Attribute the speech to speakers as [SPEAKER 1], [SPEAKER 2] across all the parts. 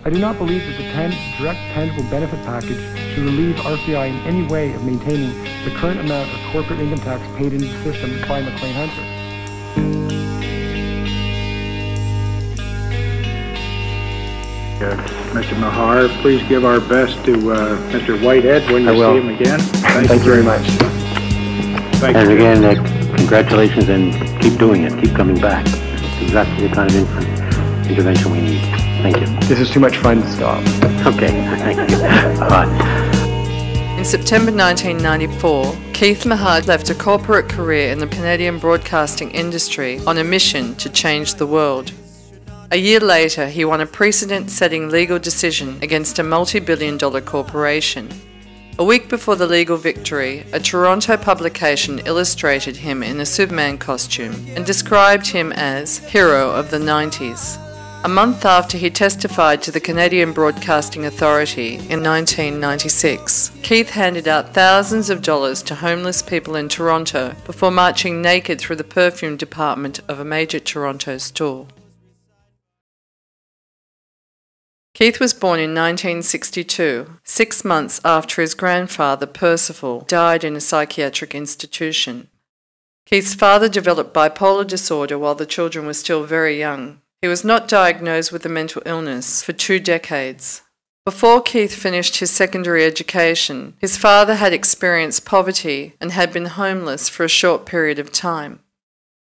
[SPEAKER 1] I do not believe that the direct tangible benefit package should relieve RCI in any way of maintaining the current amount of corporate income tax paid into the system by McLean Hunter.
[SPEAKER 2] Mr. Mahar, please give our best to Mr. Whitehead when you see him again.
[SPEAKER 3] Thank you very much.
[SPEAKER 2] Thank
[SPEAKER 3] and
[SPEAKER 2] you.
[SPEAKER 3] Again, congratulations, and keep doing it. Keep coming back. It's exactly the kind of intervention we need. Thank you.
[SPEAKER 1] This is too much fun to stop.
[SPEAKER 3] Okay, thank you. Bye.
[SPEAKER 4] In September 1994, Keith Mahar left a corporate career in the Canadian broadcasting industry on a mission to change the world. A year later, he won a precedent-setting legal decision against a multi-billion-dollar corporation. A week before the legal victory, a Toronto publication illustrated him in a Superman costume and described him as hero of the 90s. A month after he testified to the Canadian Broadcasting Authority in 1996, Keith handed out thousands of dollars to homeless people in Toronto before marching naked through the perfume department of a major Toronto store. Keith was born in 1962, 6 months after his grandfather, Percival, died in a psychiatric institution. Keith's father developed bipolar disorder while the children were still very young. He was not diagnosed with a mental illness for 2 decades. Before Keith finished his secondary education, his father had experienced poverty and had been homeless for a short period of time.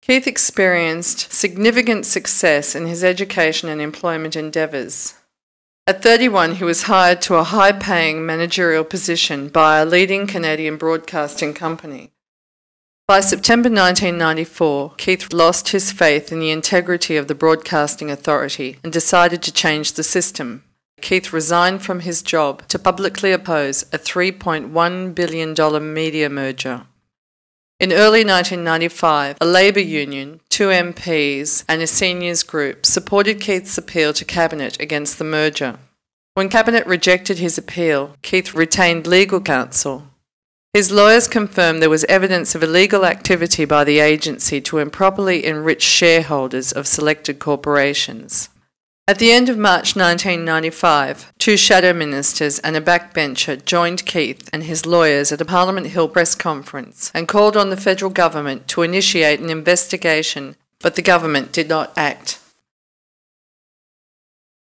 [SPEAKER 4] Keith experienced significant success in his education and employment endeavours. At 31, he was hired to a high-paying managerial position by a leading Canadian broadcasting company. By September 1994, Keith lost his faith in the integrity of the Broadcasting Authority and decided to change the system. Keith resigned from his job to publicly oppose a $3.1 billion media merger. In early 1995, a Labour union, 2 MPs and a seniors group supported Keith's appeal to Cabinet against the merger. When Cabinet rejected his appeal, Keith retained legal counsel. His lawyers confirmed there was evidence of illegal activity by the agency to improperly enrich shareholders of selected corporations. At the end of March 1995, 2 shadow ministers and a backbencher joined Keith and his lawyers at a Parliament Hill press conference and called on the federal government to initiate an investigation, but the government did not act.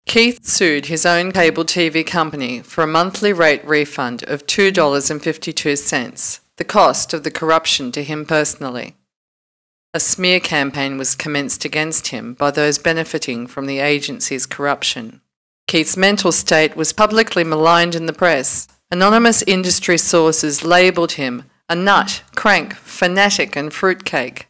[SPEAKER 4] Keith sued his own cable TV company for a monthly rate refund of $2.52, the cost of the corruption to him personally. A smear campaign was commenced against him by those benefiting from the agency's corruption. Keith's mental state was publicly maligned in the press. Anonymous industry sources labelled him a nut, crank, fanatic and fruitcake.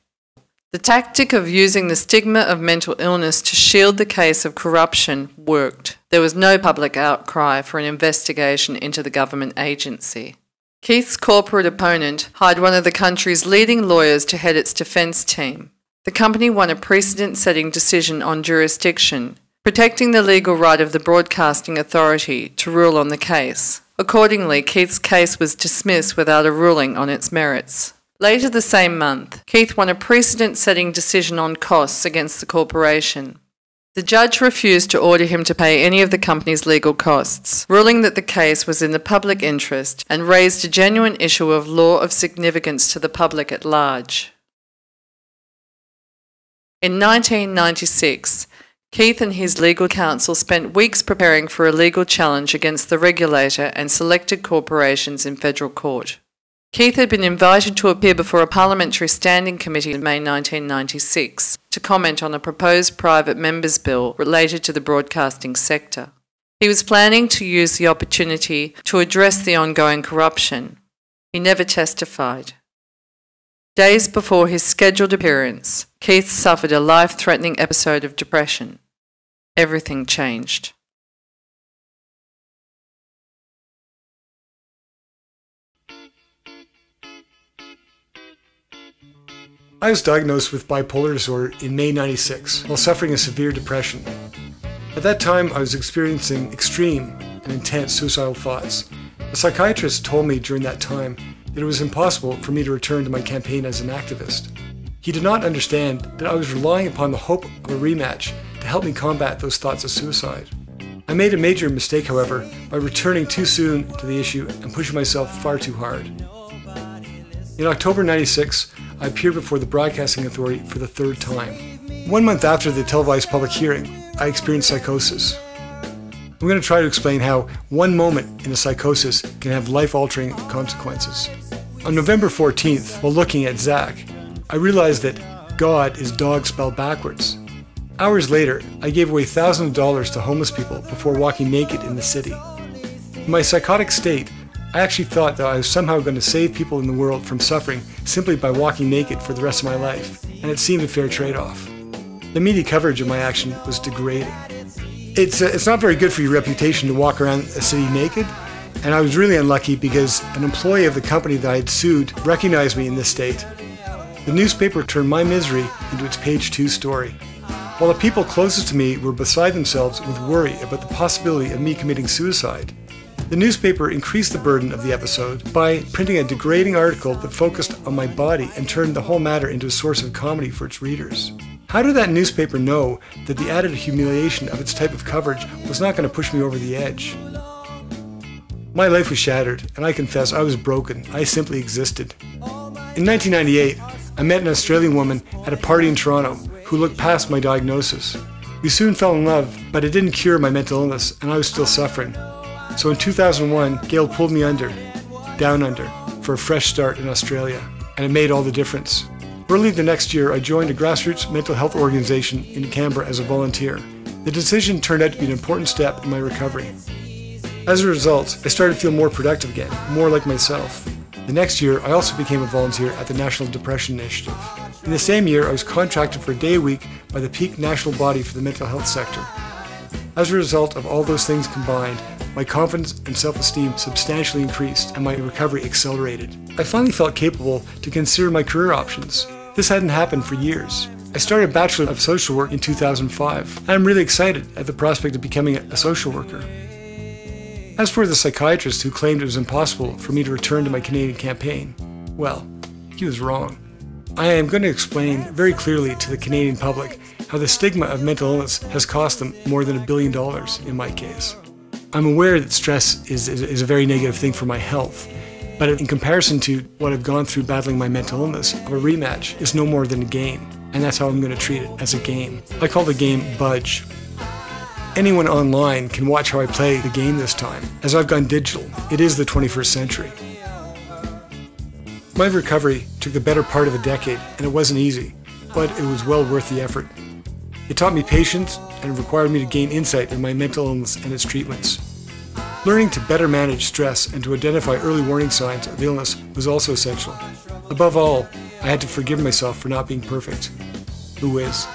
[SPEAKER 4] The tactic of using the stigma of mental illness to shield the case of corruption worked. There was no public outcry for an investigation into the government agency. Keith's corporate opponent hired one of the country's leading lawyers to head its defence team. The company won a precedent-setting decision on jurisdiction, protecting the legal right of the Broadcasting Authority to rule on the case. Accordingly, Keith's case was dismissed without a ruling on its merits. Later the same month, Keith won a precedent-setting decision on costs against the corporation. The judge refused to order him to pay any of the company's legal costs, ruling that the case was in the public interest and raised a genuine issue of law of significance to the public at large. In 1996, Keith and his legal counsel spent weeks preparing for a legal challenge against the regulator and selected corporations in federal court. Keith had been invited to appear before a parliamentary standing committee in May 1996 to comment on a proposed private members' bill related to the broadcasting sector. He was planning to use the opportunity to address the ongoing corruption. He never testified. Days before his scheduled appearance, Keith suffered a life-threatening episode of depression. Everything changed.
[SPEAKER 5] I was diagnosed with bipolar disorder in May '96 while suffering a severe depression. At that time, I was experiencing extreme and intense suicidal thoughts. A psychiatrist told me during that time that it was impossible for me to return to my campaign as an activist. He did not understand that I was relying upon the hope of a rematch to help me combat those thoughts of suicide. I made a major mistake, however, by returning too soon to the issue and pushing myself far too hard. In October '96, I appeared before the Broadcasting Authority for the third time. 1 month after the televised public hearing, I experienced psychosis. I'm going to try to explain how one moment in a psychosis can have life-altering consequences. On November 14th, while looking at Zach, I realized that God is dog spelled backwards. Hours later, I gave away thousands of dollars to homeless people before walking naked in the city. In my psychotic state, I actually thought that I was somehow going to save people in the world from suffering simply by walking naked for the rest of my life, and it seemed a fair trade-off. The media coverage of my action was degrading. It's not very good for your reputation to walk around a city naked, and I was really unlucky because an employee of the company that I had sued recognized me in this state. The newspaper turned my misery into its page 2 story. While the people closest to me were beside themselves with worry about the possibility of me committing suicide, the newspaper increased the burden of the episode by printing a degrading article that focused on my body and turned the whole matter into a source of comedy for its readers. How did that newspaper know that the added humiliation of its type of coverage was not going to push me over the edge? My life was shattered, and I confess I was broken. I simply existed. In 1998, I met an Australian woman at a party in Toronto who looked past my diagnosis. We soon fell in love, but it didn't cure my mental illness, and I was still suffering. So in 2001, Gail pulled me down under, for a fresh start in Australia, and it made all the difference. Early the next year, I joined a grassroots mental health organization in Canberra as a volunteer. The decision turned out to be an important step in my recovery. As a result, I started to feel more productive again, more like myself. The next year, I also became a volunteer at the National Depression Initiative. In the same year, I was contracted for a day a week by the peak national body for the mental health sector. As a result of all those things combined, my confidence and self-esteem substantially increased and my recovery accelerated. I finally felt capable to consider my career options. This hadn't happened for years. I started a Bachelor of Social Work in 2005, and I'm really excited at the prospect of becoming a social worker. As for the psychiatrist who claimed it was impossible for me to return to my Canadian campaign, well, he was wrong. I am going to explain very clearly to the Canadian public how the stigma of mental illness has cost them more than $1 billion in my case. I'm aware that stress is a very negative thing for my health, but in comparison to what I've gone through battling my mental illness, a rematch is no more than a game, and that's how I'm going to treat it, as a game. I call the game Budge. Anyone online can watch how I play the game this time, as I've gone digital. It is the 21st century. My recovery took the better part of a decade, and it wasn't easy, but it was well worth the effort. It taught me patience, and it required me to gain insight in my mental illness and its treatments. Learning to better manage stress and to identify early warning signs of illness was also essential. Above all, I had to forgive myself for not being perfect. Who is?